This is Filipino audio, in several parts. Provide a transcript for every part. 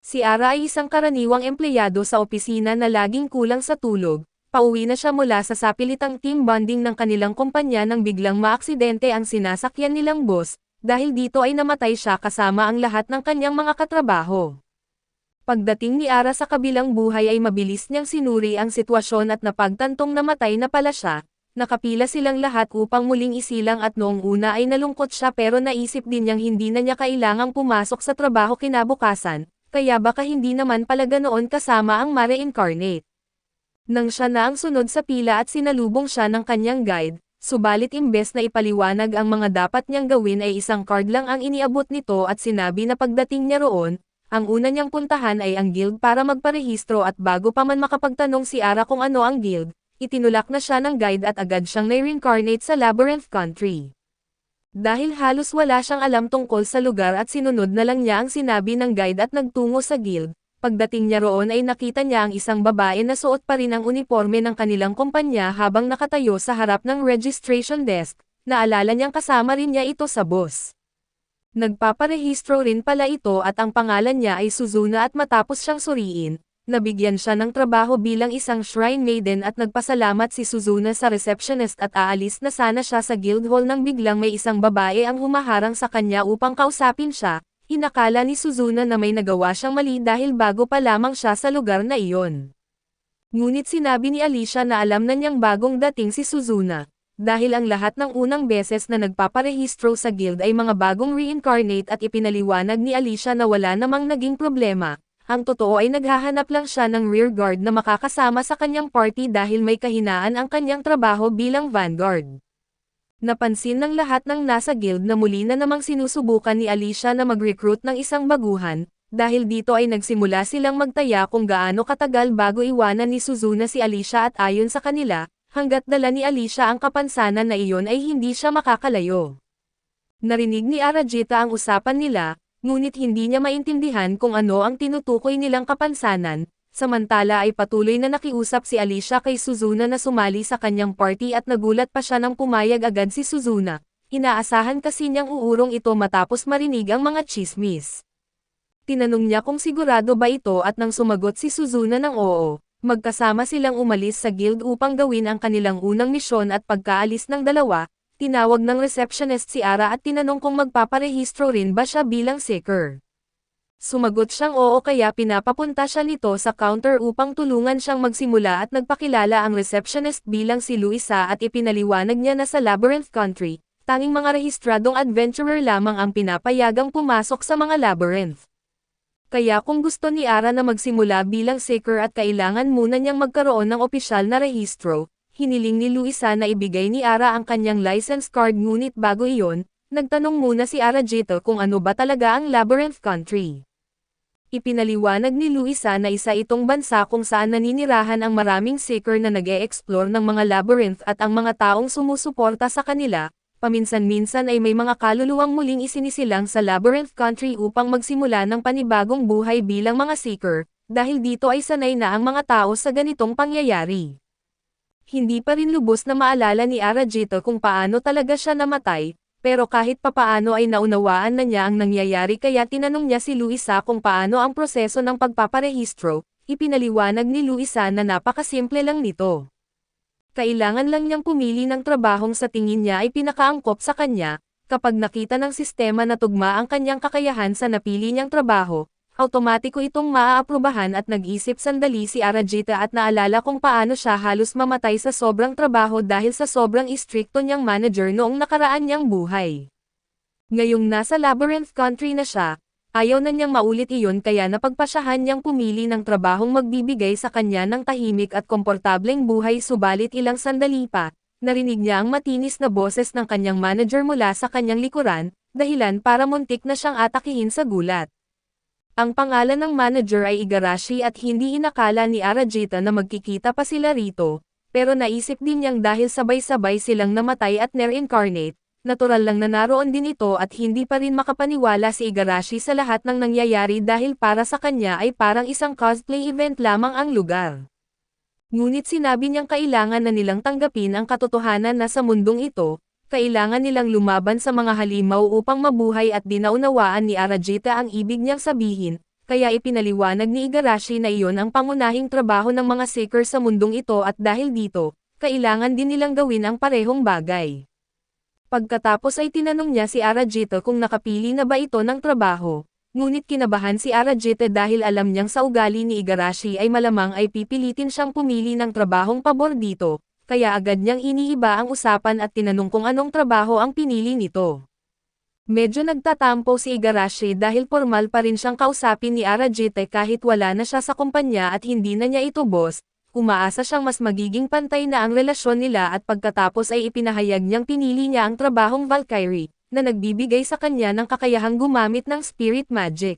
Si Ara ay isang karaniwang empleyado sa opisina na laging kulang sa tulog. Pauwi na siya mula sa sapilitang team bonding ng kanilang kumpanya nang biglang maaksidente ang sinasakyan nilang boss, dahil dito ay namatay siya kasama ang lahat ng kanyang mga katrabaho. Pagdating ni Ara sa kabilang buhay ay mabilis niyang sinuri ang sitwasyon at napagtantong namatay na pala siya. Nakapila silang lahat upang muling isilang at noong una ay nalungkot siya pero naisip din niyang hindi na niya kailangang pumasok sa trabaho kinabukasan. Kaya baka hindi naman pala ganoon kasama ang ma-reincarnate. Nang siya na ang sunod sa pila at sinalubong siya ng kanyang guide, subalit imbes na ipaliwanag ang mga dapat niyang gawin ay isang card lang ang iniabot nito at sinabi na pagdating niya roon, ang una niyang puntahan ay ang guild para magparehistro at bago pa man makapagtanong si Ara kung ano ang guild, itinulak na siya ng guide at agad siyang na-reincarnate sa Labyrinth Country. Dahil halos wala siyang alam tungkol sa lugar at sinunod na lang niya ang sinabi ng guide at nagtungo sa guild, pagdating niya roon ay nakita niya ang isang babae na suot pa rin ang uniforme ng kanilang kumpanya habang nakatayo sa harap ng registration desk, naalala niyang kasama rin niya ito sa boss. Nagpaparehistro rin pala ito at ang pangalan niya ay Suzuna at matapos siyang suriin, nabigyan siya ng trabaho bilang isang shrine maiden at nagpasalamat si Suzuna sa receptionist at aalis na sana siya sa guild hall nang biglang may isang babae ang humaharang sa kanya upang kausapin siya. Inakala ni Suzuna na may nagawa siyang mali dahil bago pa lamang siya sa lugar na iyon. Ngunit sinabi ni Alicia na alam na niyang bagong dating si Suzuna. Dahil ang lahat ng unang beses na nagpaparehistro sa guild ay mga bagong reincarnate at ipinaliwanag ni Alicia na wala namang naging problema. Ang totoo ay naghahanap lang siya ng rear guard na makakasama sa kanyang party dahil may kahinaan ang kanyang trabaho bilang vanguard. Napansin ng lahat ng nasa guild na muli na namang sinusubukan ni Alicia na mag-recruit ng isang baguhan, dahil dito ay nagsimula silang magtaya kung gaano katagal bago iwanan ni Suzuna si Alicia at ayon sa kanila, hanggat dala ni Alicia ang kapansanan na iyon ay hindi siya makakalayo. Narinig ni Arajita ang usapan nila, ngunit hindi niya maintindihan kung ano ang tinutukoy nilang kapansanan, samantala ay patuloy na nakiusap si Alicia kay Suzuna na sumali sa kanyang party at nagulat pa siya nang pumayag agad si Suzuna. Inaasahan kasi niyang uurong ito matapos marinig ang mga chismis. Tinanong niya kung sigurado ba ito at nang sumagot si Suzuna ng oo, magkasama silang umalis sa guild upang gawin ang kanilang unang misyon at pagkaalis ng dalawa, tinawag ng receptionist si Ara at tinanong kung magpaparehistro rin ba siya bilang seeker. Sumagot siyang oo kaya pinapapunta siya nito sa counter upang tulungan siyang magsimula at nagpakilala ang receptionist bilang si Luisa at ipinaliwanag niya na sa Labyrinth Country, tanging mga rehistradong adventurer lamang ang pinapayagang pumasok sa mga labyrinth. Kaya kung gusto ni Ara na magsimula bilang seeker at kailangan muna niyang magkaroon ng opisyal na rehistro, hiniling ni Luisa na ibigay ni Ara ang kanyang license card ngunit bago iyon, nagtanong muna si Arajito kung ano ba talaga ang Labyrinth Country. Ipinaliwanag ni Luisa na isa itong bansa kung saan naninirahan ang maraming seeker na nag-e-explore ng mga labyrinth at ang mga taong sumusuporta sa kanila, paminsan-minsan ay may mga kaluluwang muling isinisilang sa Labyrinth Country upang magsimula ng panibagong buhay bilang mga seeker, dahil dito ay sanay na ang mga tao sa ganitong pangyayari. Hindi pa rin lubos na maalala ni Arajito kung paano talaga siya namatay, pero kahit papaano ay naunawaan na niya ang nangyayari kaya tinanong niya si Luisa kung paano ang proseso ng pagpaparehistro, ipinaliwanag ni Luisa na napakasimple lang nito. Kailangan lang niyang pumili ng trabahong sa tingin niya ay pinakaangkop sa kanya, kapag nakita ng sistema na tugma ang kanyang kakayahan sa napili niyang trabaho, automatiko itong maaaprubahan at nag-isip sandali si Arajita at naalala kung paano siya halos mamatay sa sobrang trabaho dahil sa sobrang istrikto niyang manager noong nakaraan niyang buhay. Ngayong nasa Labyrinth Country na siya, ayaw na niyang maulit iyon kaya napagpasyahan niyang pumili ng trabahong magbibigay sa kanya ng tahimik at komportableng buhay subalit ilang sandali pa, narinig niya ang matinis na boses ng kanyang manager mula sa kanyang likuran, dahilan para muntik na siyang atakihin sa gulat. Ang pangalan ng manager ay Igarashi at hindi inakala ni Arajita na magkikita pa sila rito, pero naisip din niyang dahil sabay-sabay silang namatay at reincarnate, natural lang na naroon din ito at hindi pa rin makapaniwala si Igarashi sa lahat ng nangyayari dahil para sa kanya ay parang isang cosplay event lamang ang lugar. Ngunit sinabi niyang kailangan na nilang tanggapin ang katotohanan na sa mundong ito, kailangan nilang lumaban sa mga halimaw upang mabuhay at dinaunawaan ni Arajita ang ibig niyang sabihin, kaya ipinaliwanag ni Igarashi na iyon ang pangunahing trabaho ng mga seeker sa mundong ito at dahil dito, kailangan din nilang gawin ang parehong bagay. Pagkatapos ay tinanong niya si Arajita kung nakapili na ba ito ng trabaho, ngunit kinabahan si Arajita dahil alam niyang sa ugali ni Igarashi ay malamang ay pipilitin siyang pumili ng trabahong pabor dito, kaya agad niyang iniiba ang usapan at tinanong kung anong trabaho ang pinili nito. Medyo nagtatampo si Igarashi dahil formal pa rin siyang kausapin ni Arajita kahit wala na siya sa kumpanya at hindi na niya ito boss. Umaasa siyang mas magiging pantay na ang relasyon nila at pagkatapos ay ipinahayag niyang pinili niya ang trabahong Valkyrie, na nagbibigay sa kanya ng kakayahang gumamit ng spirit magic.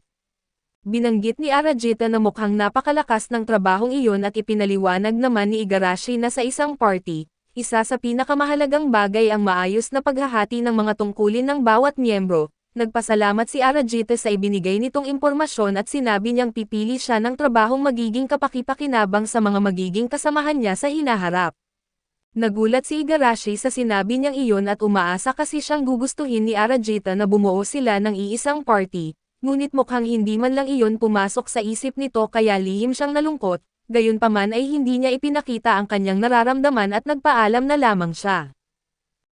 Binanggit ni Arajita na mukhang napakalakas ng trabahong iyon at ipinaliwanag naman ni Igarashi na sa isang party, isa sa pinakamahalagang bagay ang maayos na paghahati ng mga tungkulin ng bawat miyembro. Nagpasalamat si Arajita sa ibinigay nitong impormasyon at sinabi niyang pipili siya ng trabahong magiging kapaki-pakinabang sa mga magiging kasamahan niya sa hinaharap. Nagulat si Igarashi sa sinabi niyang iyon at umaasa kasi siyang gugustuhin ni Arajita na bumuo sila ng iisang party, ngunit mukhang hindi man lang iyon pumasok sa isip nito kaya lihim siyang nalungkot, gayunpaman ay hindi niya ipinakita ang kanyang nararamdaman at nagpaalam na lamang siya.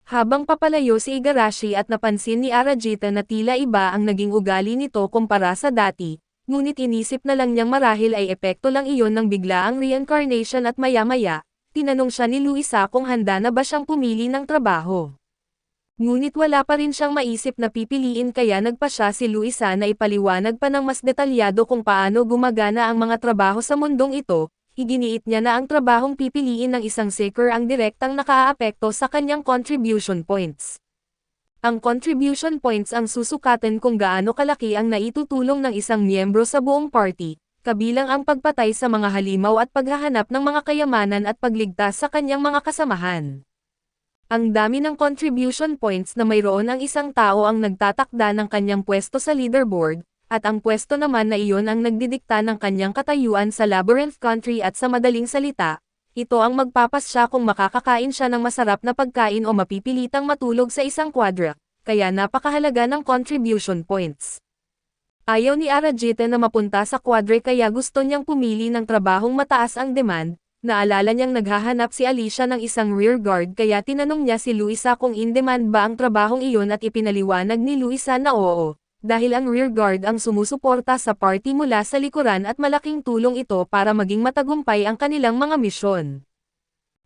Habang papalayo si Igarashi at napansin ni Arajita na tila iba ang naging ugali nito kumpara sa dati, ngunit inisip na lang niyang marahil ay epekto lang iyon ng biglaang reincarnation at maya-maya, tinanong siya ni Luisa kung handa na ba siyang pumili ng trabaho. Ngunit wala pa rin siyang maisip na pipiliin kaya nagpa siya si Luisa na ipaliwanag pa ng mas detalyado kung paano gumagana ang mga trabaho sa mundong ito. Iginiit niya na ang trabahong pipiliin ng isang seeker ang direktang nakaaapekto sa kanyang contribution points. Ang contribution points ang susukatan kung gaano kalaki ang naitutulong ng isang miyembro sa buong party, kabilang ang pagpatay sa mga halimaw at paghahanap ng mga kayamanan at pagligtas sa kanyang mga kasamahan. Ang dami ng contribution points na mayroon ang isang tao ang nagtatakda ng kanyang pwesto sa leaderboard, at ang pwesto naman na iyon ang nagdidikta ng kanyang katayuan sa Labyrinth Country at sa madaling salita, ito ang magpapasya kung makakakain siya ng masarap na pagkain o mapipilitang matulog sa isang quadra, kaya napakahalaga ng contribution points. Ayaw ni Arajita na mapunta sa quadra kaya gusto niyang pumili ng trabahong mataas ang demand, naalala niyang naghahanap si Alicia ng isang rear guard kaya tinanong niya si Luisa kung in-demand ba ang trabahong iyon at ipinaliwanag ni Luisa na oo. Dahil ang rear guard ang sumusuporta sa party mula sa likuran at malaking tulong ito para maging matagumpay ang kanilang mga misyon.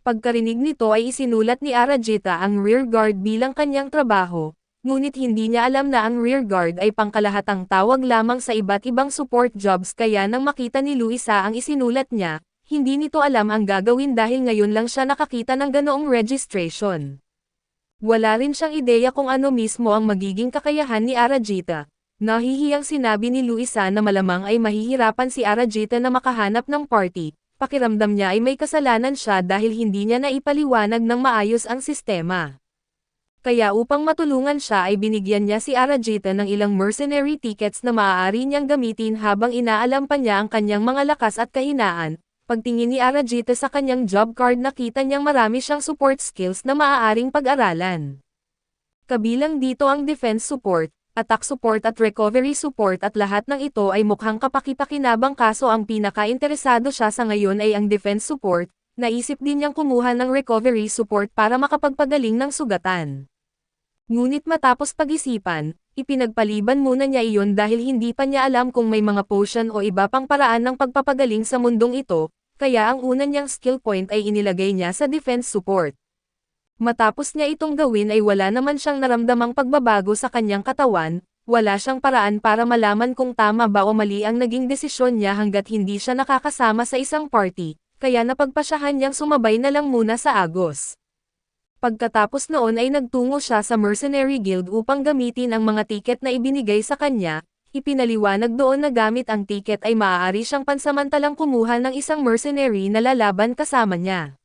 Pagkarinig nito ay isinulat ni Arajita ang rear guard bilang kanyang trabaho, ngunit hindi niya alam na ang rear guard ay pangkalahatang tawag lamang sa iba't ibang support jobs kaya nang makita ni Luisa ang isinulat niya, hindi nito alam ang gagawin dahil ngayon lang siya nakakita ng ganoong registration. Wala rin siyang ideya kung ano mismo ang magiging kakayahan ni Arajita. Nahihiyang sinabi ni Luisa na malamang ay mahihirapan si Arajita na makahanap ng party, pakiramdam niya ay may kasalanan siya dahil hindi niya naipaliwanag ng maayos ang sistema. Kaya upang matulungan siya ay binigyan niya si Arajita ng ilang mercenary tickets na maaari niyang gamitin habang inaalam pa niya ang kanyang mga lakas at kahinaan. Pagtingin ni Arajita sa kanyang job card nakita niyang marami siyang support skills na maaaring pag-aralan. Kabilang dito ang defense support, attack support at recovery support at lahat ng ito ay mukhang kapaki-pakinabang kaso ang pinaka-interesado siya sa ngayon ay ang defense support, naisip din niyang kumuha ng recovery support para makapagpagaling ng sugatan. Ngunit matapos pag-isipan, ipinagpaliban muna niya iyon dahil hindi pa niya alam kung may mga potion o iba pang paraan ng pagpapagaling sa mundong ito, kaya ang una niyang skill point ay inilagay niya sa defense support. Matapos niya itong gawin ay wala naman siyang naramdamang pagbabago sa kanyang katawan, wala siyang paraan para malaman kung tama ba o mali ang naging desisyon niya hanggat hindi siya nakakasama sa isang party, kaya napagpasyahan niyang sumabay na lang muna sa Agos. Pagkatapos noon ay nagtungo siya sa Mercenary Guild upang gamitin ang mga tiket na ibinigay sa kanya. Ipinaliwanag doon na gamit ang tiket ay maaari siyang pansamantalang kumuha ng isang mercenary na lalaban kasama niya.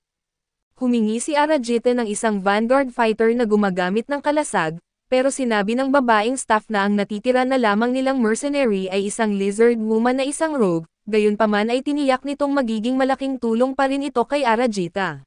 Humingi si Arajita ng isang Vanguard fighter na gumagamit ng kalasag, pero sinabi ng babaeng staff na ang natitira na lamang nilang mercenary ay isang lizard woman na isang rogue, gayunpaman ay tiniyak nitong magiging malaking tulong pa rin ito kay Arajita.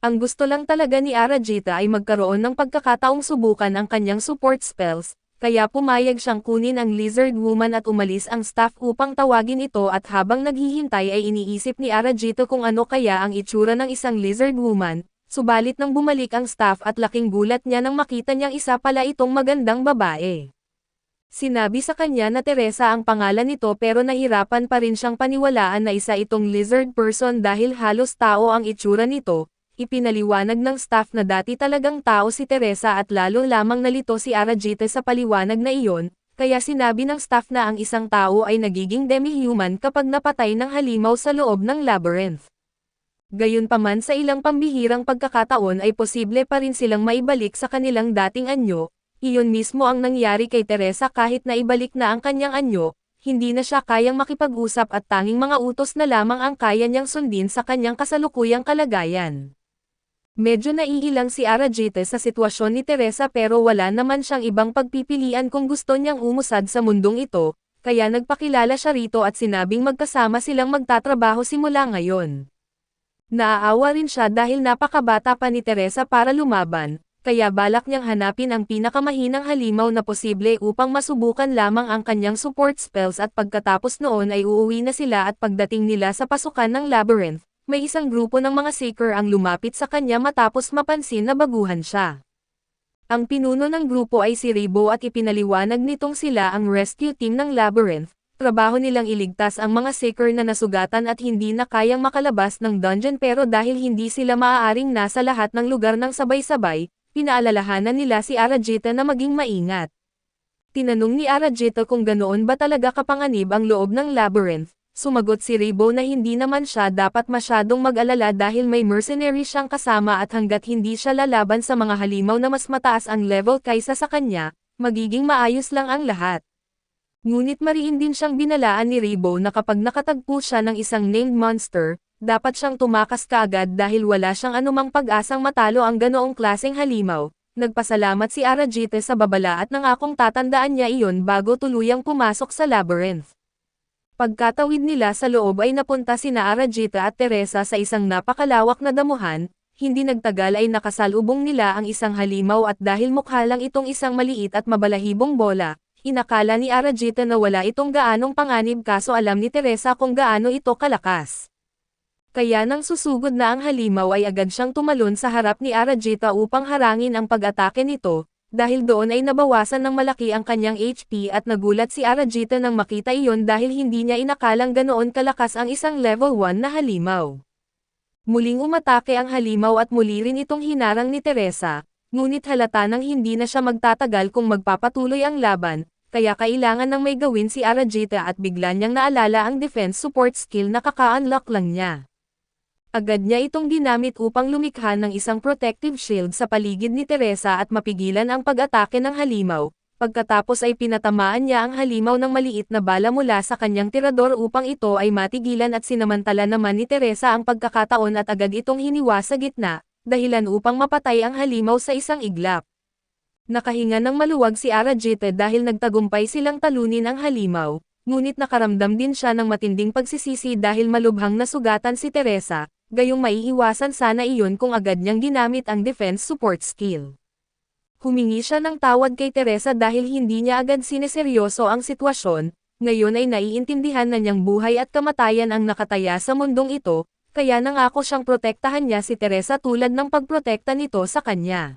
Ang gusto lang talaga ni Arajita ay magkaroon ng pagkakataong subukan ang kanyang support spells, kaya pumayag siyang kunin ang Lizard Woman at umalis ang staff upang tawagin ito at habang naghihintay ay iniisip ni Arajito kung ano kaya ang itsura ng isang Lizard Woman, subalit nang bumalik ang staff at laking gulat niya nang makita niyang isa pala itong magandang babae. Sinabi sa kanya na Teresa ang pangalan nito pero nahirapan pa rin siyang paniwalaan na isa itong lizard person dahil halos tao ang itsura nito. Ipinaliwanag ng staff na dati talagang tao si Teresa at lalo lamang nalito si Arajite sa paliwanag na iyon, kaya sinabi ng staff na ang isang tao ay nagiging demi-human kapag napatay ng halimaw sa loob ng labyrinth. Gayunpaman sa ilang pambihirang pagkakataon ay posible pa rin silang maibalik sa kanilang dating anyo. Iyon mismo ang nangyari kay Teresa kahit na ibalik na ang kanyang anyo, hindi na siya kayang makipag-usap at tanging mga utos na lamang ang kaya niyang sundin sa kanyang kasalukuyang kalagayan. Medyo naiilang si Arajite sa sitwasyon ni Teresa pero wala naman siyang ibang pagpipilian kung gusto niyang umusad sa mundong ito, kaya nagpakilala siya rito at sinabing magkasama silang magtatrabaho simula ngayon. Naaawa rin siya dahil napakabata pa ni Teresa para lumaban, kaya balak niyang hanapin ang pinakamahinang halimaw na posible upang masubukan lamang ang kanyang support spells at pagkatapos noon ay uuwi na sila at pagdating nila sa pasukan ng labyrinth, may isang grupo ng mga seeker ang lumapit sa kanya matapos mapansin na baguhan siya. Ang pinuno ng grupo ay si Ribo at ipinaliwanag nitong sila ang rescue team ng labyrinth, trabaho nilang iligtas ang mga seeker na nasugatan at hindi na kayang makalabas ng dungeon pero dahil hindi sila maaaring nasa lahat ng lugar ng sabay-sabay, pinaalalahanan nila si Arajita na maging maingat. Tinanong ni Arajita kung ganoon ba talaga kapanganib ang loob ng labyrinth, sumagot si Ribo na hindi naman siya dapat masyadong mag-alala dahil may mercenary siyang kasama at hanggat hindi siya lalaban sa mga halimaw na mas mataas ang level kaysa sa kanya, magiging maayos lang ang lahat. Ngunit mariin din siyang binalaan ni Ribo na kapag nakatagpo siya ng isang named monster, dapat siyang tumakas kaagad dahil wala siyang anumang pag-asang matalo ang ganoong klaseng halimaw. Nagpasalamat si Arajite sa babala at nangakong tatandaan niya iyon bago tuluyang pumasok sa labyrinth. Pagkatawid nila sa loob ay napunta sina Arajite at Teresa sa isang napakalawak na damuhan, hindi nagtagal ay nakasalubong nila ang isang halimaw at dahil mukha lang itong isang maliit at mabalahibong bola, inakala ni Arajite na wala itong gaanong panganib kaso alam ni Teresa kung gaano ito kalakas. Kaya nang susugod na ang halimaw ay agad siyang tumalon sa harap ni Arajita upang harangin ang pag-atake nito, dahil doon ay nabawasan ng malaki ang kanyang HP at nagulat si Arajita nang makita iyon dahil hindi niya inakalang ganoon kalakas ang isang level 1 na halimaw. Muling umatake ang halimaw at muli rin itong hinarang ni Teresa, ngunit halata nang hindi na siya magtatagal kung magpapatuloy ang laban, kaya kailangan nang may gawin si Arajita at bigla niyang naalala ang defense support skill na kaka-unlock lang niya. Agad niya itong ginamit upang lumikha ng isang protective shield sa paligid ni Teresa at mapigilan ang pag-atake ng halimaw, pagkatapos ay pinatamaan niya ang halimaw ng maliit na bala mula sa kanyang tirador upang ito ay matigilan at sinamantala naman ni Teresa ang pagkakataon at agad itong hiniwa sa gitna, dahilan upang mapatay ang halimaw sa isang iglap. Nakahinga ng maluwag si Arajite dahil nagtagumpay silang talunin ang halimaw, ngunit nakaramdam din siya ng matinding pagsisisi dahil malubhang nasugatan si Teresa. Gayong maiiwasan sana iyon kung agad niyang ginamit ang defense support skill. Humingi siya ng tawad kay Teresa dahil hindi niya agad sineseryoso ang sitwasyon, ngayon ay naiintindihan na niyang buhay at kamatayan ang nakataya sa mundong ito, kaya nangako siyang protektahan niya si Teresa tulad ng pagprotekta nito sa kanya.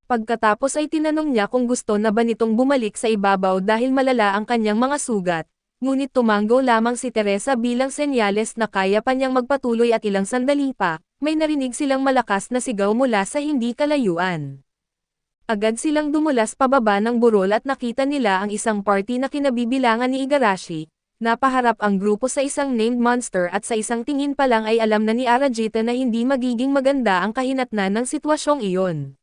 Pagkatapos ay tinanong niya kung gusto na ba nitong bumalik sa ibabaw dahil malala ang kanyang mga sugat. Ngunit tumanggo lamang si Teresa bilang senyales na kaya pa niyang magpatuloy at ilang sandali pa, may narinig silang malakas na sigaw mula sa hindi kalayuan. Agad silang dumulas pababa ng burol at nakita nila ang isang party na kinabibilangan ni Igarashi. Napaharap ang grupo sa isang named monster at sa isang tingin pa lang ay alam na ni Arajita na hindi magiging maganda ang kahinatnan ng sitwasyong iyon.